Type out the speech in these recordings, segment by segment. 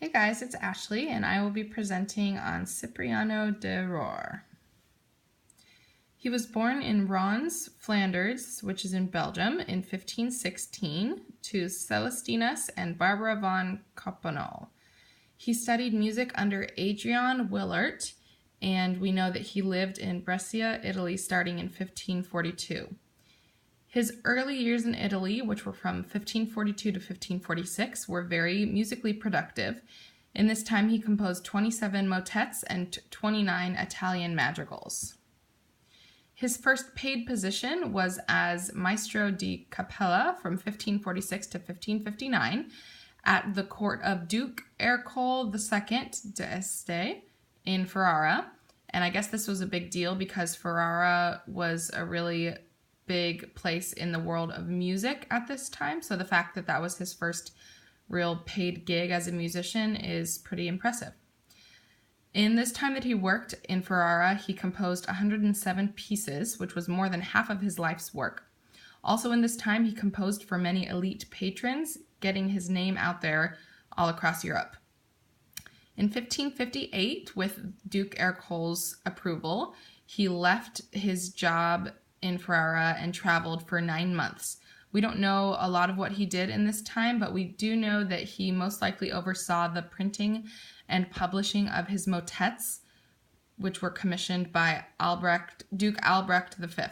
Hey guys, it's Ashlee and I will be presenting on Cipriano de Rore. He was born in Rouland, Flanders, which is in Belgium, in 1516 to Celestinus and Barbara von Coppenol. He studied music under Adrian Willaert, and we know that he lived in Brescia, Italy, starting in 1542. His early years in Italy, which were from 1542 to 1546, were very musically productive. In this time, he composed 27 motets and 29 Italian madrigals. His first paid position was as Maestro di Cappella from 1546 to 1559 at the court of Duke Ercole II d'Este in Ferrara. And I guess this was a big deal because Ferrara was a really big place in the world of music at this time. So the fact that that was his first real paid gig as a musician is pretty impressive. In this time that he worked in Ferrara, he composed 107 pieces, which was more than half of his life's work. Also in this time, he composed for many elite patrons, getting his name out there all across Europe. In 1558, with Duke Ercole's approval, he left his job in Ferrara and traveled for 9 months. We don't know a lot of what he did in this time, but we do know that he most likely oversaw the printing and publishing of his motets, which were commissioned by Duke Albrecht V.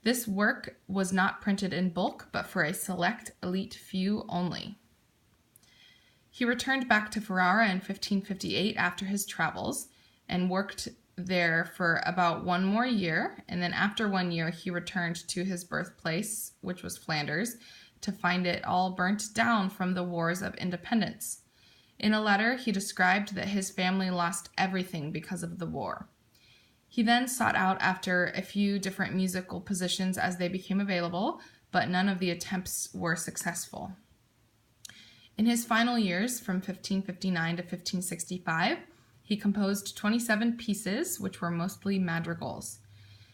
This work was not printed in bulk, but for a select elite few only. He returned back to Ferrara in 1558 after his travels and worked there for about 1 more year, and then after 1 year he returned to his birthplace, which was Flanders, to find it all burnt down from the wars of independence. In a letter, he described that his family lost everything because of the war. He then sought out after a few different musical positions as they became available, but none of the attempts were successful. In his final years, from 1559 to 1565, he composed 27 pieces, which were mostly madrigals.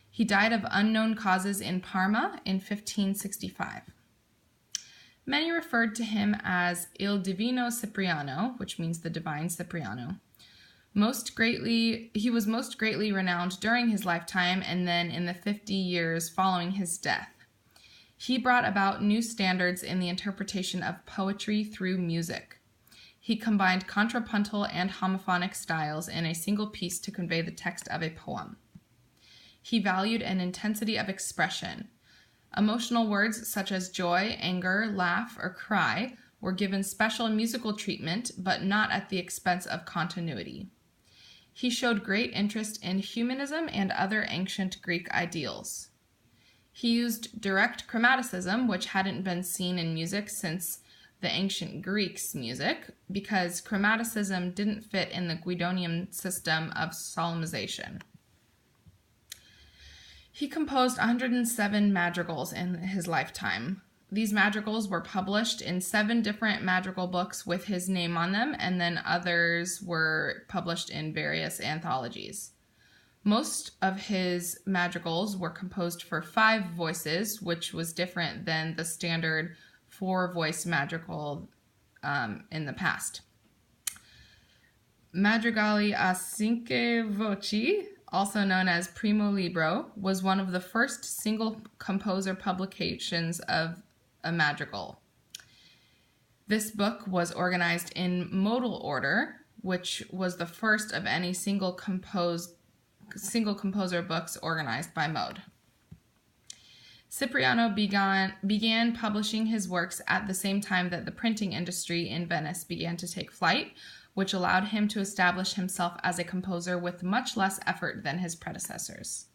He died of unknown causes in Parma in 1565. Many referred to him as Il Divino Cipriano, which means the divine Cipriano. He was most greatly renowned during his lifetime and then in the 50 years following his death. He brought about new standards in the interpretation of poetry through music. He combined contrapuntal and homophonic styles in a single piece to convey the text of a poem. He valued an intensity of expression. Emotional words such as joy, anger, laugh, or cry were given special musical treatment, but not at the expense of continuity. He showed great interest in humanism and other ancient Greek ideals. He used direct chromaticism, which hadn't been seen in music since the ancient Greeks' music, because chromaticism didn't fit in the Guidonian system of solemnization. He composed 107 madrigals in his lifetime. These madrigals were published in 7 different madrigal books with his name on them, and then others were published in various anthologies. Most of his madrigals were composed for 5 voices, which was different than the standard 4-voice madrigal in the past. Madrigali a 5 voci, also known as Primo Libro, was one of the first single composer publications of a madrigal. This book was organized in modal order, which was the first of any single composer books organized by mode. Cipriano began publishing his works at the same time that the printing industry in Venice began to take flight, which allowed him to establish himself as a composer with much less effort than his predecessors.